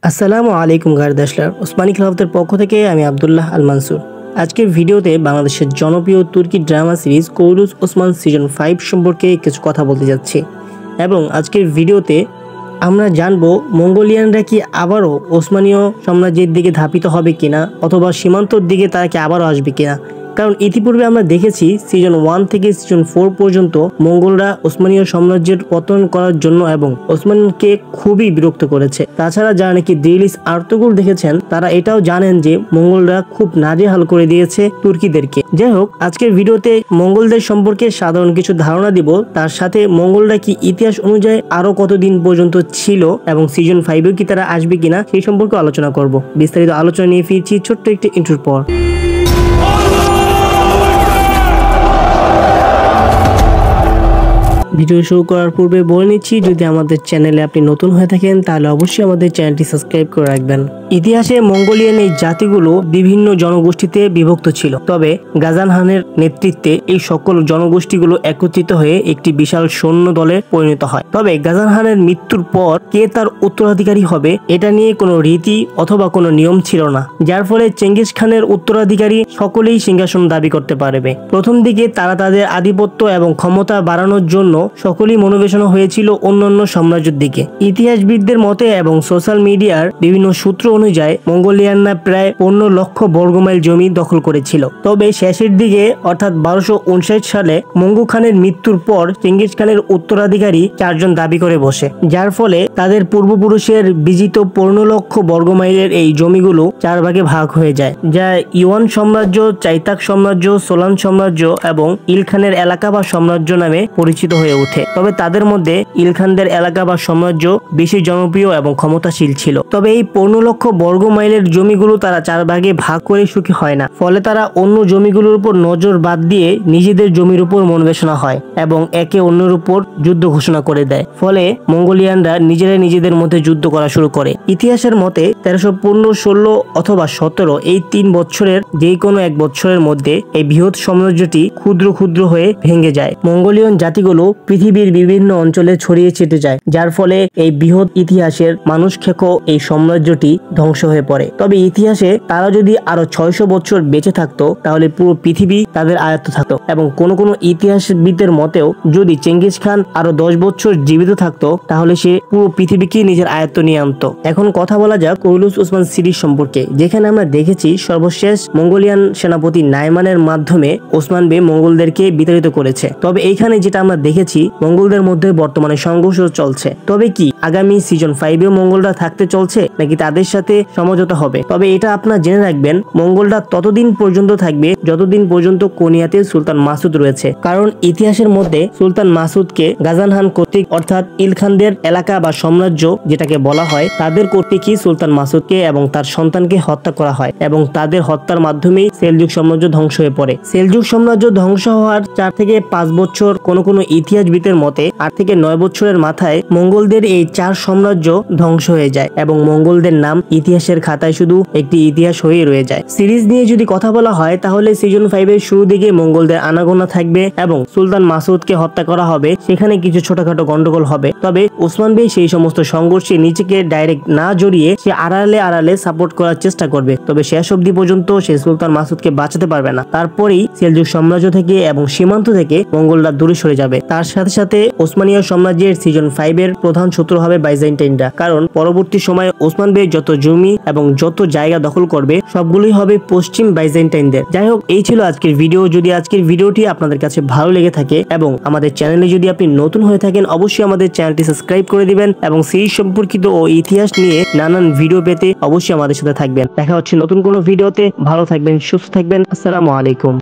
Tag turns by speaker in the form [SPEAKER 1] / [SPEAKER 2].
[SPEAKER 1] আসসালামু আলাইকুম গার্দাসলার ওসমানী খেলাফতের পক্ষ থেকে আমি আব্দুল্লাহ আল মানসুর। আজকের ভিডিওতে বাংলাদেশের জনপ্রিয় তুর্কি ড্রামা সিরিজ কৌলুস ওসমান সিজন 5 সম্পর্কে কিছু কথা বলতে যাচ্ছি এবং আজকের ভিডিওতে আমরা জানবো মঙ্গোলিয়ানরা কি আবারও ওসমানীয় সাম্রাজ্যের দিকে ধাপিত হবে কিনা অথবা সীমান্তর দিকে তারা কি আবারও আসবে কিনা। কারণ ইতিপূর্বে আমরা দেখেছি সিজন 1 থেকে সিজন 4 পর্যন্ত মঙ্গলরা ওসমানীয় সাম্রাজ্যের পতন করার জন্য এবং ওসমানকে খুবই বিরক্ত করেছে। তাছাড়া যারা নাকি দিলিস আর্তুগুল দেখেছেন তারা এটাও জানেন যে মঙ্গলরা খুব নাজেহাল করে দিয়েছে তুর্কিদেরকে। যাই হোক, আজকের ভিডিওতে মঙ্গলদের সম্পর্কে সাধারণ কিছু ধারণা দিব, তার সাথে মঙ্গলরা কি ইতিহাস অনুযায়ী আরো কতদিন পর্যন্ত ছিল এবং সিজন 5এও কি তারা আসবে কিনা সেই সম্পর্কে আলোচনা করব। বিস্তারিত আলোচনা নিয়ে ফিরছি ছোট্ট একটি ইন্ট্রোর পর। ভিডিও শুরু করার পূর্বে বলে নিচ্ছি, যদি আমাদের চ্যানেলে আপনি নতুন হয়ে থাকেন তাহলে অবশ্যই আমাদের চ্যানেলটি সাবস্ক্রাইব করে রাখবেন। ইতিহাসে মঙ্গোলিয়ান এই জাতিগুলো বিভিন্ন জনগোষ্ঠীতে বিভক্ত ছিল, তবে গাজান খানের নেতৃত্বে এই সকল জনগোষ্ঠীগুলো একত্রিত হয়ে একটি বিশাল সৈন্য দলে পরিণত হয়। তবে গাজান খানের মৃত্যুর পর কে তার উত্তরাধিকারী হবে এটা নিয়ে কোনো রীতি অথবা কোনো নিয়ম ছিল না, যার ফলে চেঙ্গিস খানের উত্তরাধিকারী সকলেই সিংহাসন দাবি করতে পারবে। প্রথম দিকে তারা তাদের আধিপত্য এবং ক্ষমতা বাড়ানোর জন্য সকলেই মনোবেশন হয়েছিল অন্যান্য সাম্রাজ্যের দিকে। ইতিহাসবিদদের মতে এবং সোশ্যাল মিডিয়ার বিভিন্ন সূত্র অনুযায়ী মঙ্গোলিয়ানরা প্রায় 15 লক্ষ বর্গমাইল জমি দখল করেছিল। তবে শেষের দিকে অর্থাৎ 1259 সালে মঙ্গু খানের মৃত্যুর পর চেঙ্গিস খানের উত্তরাধিকারী 4 জন দাবি করে বসে, যার ফলে তাদের পূর্বপুরুষের বিজিত 15 লক্ষ বর্গমাইলের এই জমিগুলো 4 ভাগে ভাগ হয়ে যায়, যা ইউয়ান সাম্রাজ্য, চাইতাক সাম্রাজ্য, সোলান সাম্রাজ্য এবং ইলখানের এলাকা বা সাম্রাজ্য নামে পরিচিত হয়ে ওঠে। তবে তাদের মধ্যে ইলখানদের এলাকা বা সাম্রাজ্য বেশি জনপ্রিয় এবং ক্ষমতাশীল ছিল। তবে এই 15 লক্ষ বর্গ মাইলের জমিগুলো তারা 4 ভাগে ভাগ করে সুখী হয় না, ফলে তারা অন্য জমিগুলোর উপর নজর বাদ দিয়ে নিজেদের জমির উপর মনোবেশনা হয় এবং একে অন্যের উপর যুদ্ধ ঘোষণা করে দেয়। ফলে মঙ্গোলিয়ানরা নিজেরাই নিজেদের মধ্যে যুদ্ধ করা শুরু করে। ইতিহাসের মতে 1315, 16 অথবা 17 এই 3 বছরের যে কোনো এক বছরের মধ্যে এই বৃহৎ সাম্রাজ্যটি ক্ষুদ্র ক্ষুদ্র হয়ে ভেঙে যায়। মঙ্গোলিয়ান জাতিগুলো পৃথিবীর বিভিন্ন অঞ্চলে ছড়িয়ে ছিটে যায়, যার ফলে এই বৃহৎ ইতিহাসের মানুষ খেকো এই সাম্রাজ্যটি ধ্বংস হয়ে পড়ে। তবে ইতিহাসে তারা যদি আরো 600 বছর বেঁচে থাকতো তাহলে পুরো পৃথিবী তাদের আয়ত্ত থাকতো এবং কোনো ইতিহাসবিদদের মতেও যদি চেঙ্গিস খান আরো 10 বছর জীবিত থাকতো তাহলে সে পুরো পৃথিবীকে নিজের আয়ত্ত নিয়ে আনতো। এখন কথা বলা যাক কৌলুস ওসমান সিরিজ সম্পর্কে, যেখানে আমরা দেখেছি সর্বশেষ মঙ্গোলিয়ান সেনাপতি নাইমানের মাধ্যমে ওসমান বে মঙ্গলদেরকে বিতাড়িত করেছে। তবে এইখানে যেটা আমরা দেখেছি মঙ্গলদের মধ্যে বর্তমানে সংঘর্ষ চলছে। তবে কি আগামী সিজন 5এও মঙ্গলরা থাকতে চলছে নাকি তাদের সাথে সমঝোতা হবে? তবে এটা আপনারা জেনে রাখবেন, মঙ্গলরা ততদিন পর্যন্ত থাকবে যতদিন পর্যন্ত কোনিয়াতে সুলতান মাসুদ রয়েছে। কারণ ইতিহাসের মধ্যে সুলতান মাসুদকে গাজান খান কর্তৃক অর্থাৎ ইলখানদের এলাকা বা সাম্রাজ্য যেটাকে বলা হয় তাদের কর্তৃকই সুলতান মাসুদকে এবং তার সন্তানকে হত্যা করা হয় এবং তাদের হত্যার মাধ্যমেই সেলজুক সাম্রাজ্য ধ্বংস হয়ে পড়ে। সেলজুক সাম্রাজ্য ধ্বংস হওয়ার 4 থেকে 5 বছর কোনো ইতিহাসবিদের মতে 8 থেকে 9 বছরের মাথায় মঙ্গলদের এই 4 সাম্রাজ্য ধ্বংস হয়ে যায় এবং মঙ্গলদের নাম ইতিহাসের খাতায় শুধু একটি ইতিহাস হয়ে রয়ে যায়। সিরিজ নিয়ে যদি কথা বলা হয় তাহলে সিজন 5 এর শুরু দিকে মঙ্গলদের আনাগোনা থাকবে এবং সুলতান মাসুদকে হত্যা করা হবে, সেখানে কিছু ছোটখাটো গন্ডগোল হবে। তবে ওসমান বে সেই সমস্ত সংঘর্ষে নিজেকে ডাইরেক্ট না জড়িয়ে সে আড়ালে সাপোর্ট করার চেষ্টা করবে। তবে শেষ অবধি পর্যন্ত সে সুলতান মাসুদকে বাঁচাতে পারবে না। তারপরেই সেলজুক সাম্রাজ্য থেকে এবং সীমান্ত থেকে মঙ্গলরা দূরে সরে যাবে। তার সাথে সাথে ওসমানীয় সাম্রাজ্যের সিজন 5 এর প্রধান শত্রু হবে বাইজেন্টাইনরা, কারণ পরবর্তী সময়ে ওসমান বে যত জমি এবং যত জায়গা দখল করবে সবগুলোই হবে পশ্চিম বাইজেন্টাইনদের। যাই হোক, এই ছিল আজকের ভিডিও। যদি আজকের ভিডিওটি আপনাদের কাছে ভালো লেগে থাকে এবং আমাদের চ্যানেলে যদি আপনি নতুন হয়ে থাকেন অবশ্যই আমাদের চ্যানেলটি সাবস্ক্রাইব করে দিবেন এবং সিরিজ সম্পর্কিত ও ইতিহাস নিয়ে নানান ভিডিও পেতে অবশ্যই আমাদের সাথে থাকবেন। দেখা হচ্ছে নতুন কোনো ভিডিওতে। ভালো থাকবেন, সুস্থ থাকবেন। আসসালামু আলাইকুম।